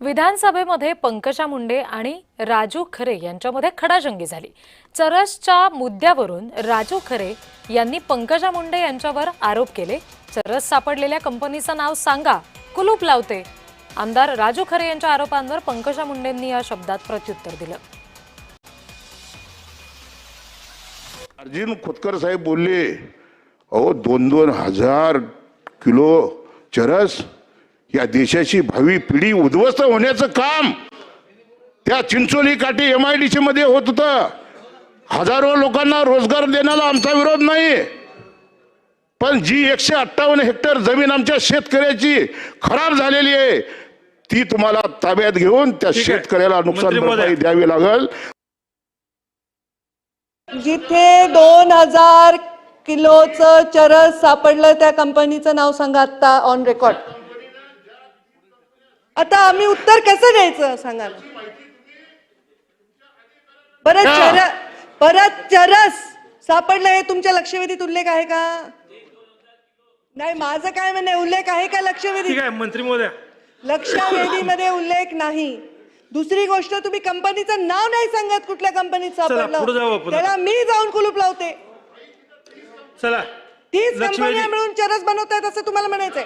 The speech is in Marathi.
विधानसभेमध्ये पंकजा मुंडे आणि राजू खरे यांच्यामध्ये खडाजंगी झाली। चरसच्या मुद्द्यावरून राजू खरे यांनी पंकजा मुंडे यांच्यावर आरोप केले। चरस सापडलेल्या कंपनीचं नाव सांगा, कुलूप लावते। आमदार राजू खरे यांच्या आरोपांवर पंकजा मुंडेंनी या शब्दात प्रत्युत्तर दिलं। अर्जुन खोतकर साहेब बोलले, अहो 2,000 किलो चरस या देशाची भावी पिढी उद्ध्वस्त होण्याचं काम त्या चिंचोली काठी MIDC मध्ये होत होतं। हजारो लोकांना रोजगार देण्याला आमचा विरोध नाही, पण जी 158 हेक्टर जमीन आमच्या शेतकऱ्याची खराब झालेली आहे ती तुम्हाला ताब्यात घेऊन त्या शेतकऱ्याला नुकसान भरपाई द्यावी लागेल। जिथे 2,000 किलोचं चरस सापडलं त्या कंपनीचं नाव सांगा आता ऑन रेकॉर्ड। आता आम्ही उत्तर कसं द्यायचं सांगा ना। परत चरस सापडलं हे तुमच्या लक्षवेधीत उल्लेख आहे का? नाही, माझं काय म्हणणं, उल्लेख आहे का लक्षवेधी? ठीक आहे मंत्री महोदय, लक्षवेधीमध्ये उल्लेख नाही। दुसरी गोष्ट, तुम्ही कंपनीचं नाव नाही सांगत कुठल्या कंपनीत सापडलं, त्याला मी जाऊन कुलूप लावते। चला, तीच कंपन्या मिळून चरस बनवतायत असं तुम्हाला म्हणायचंय?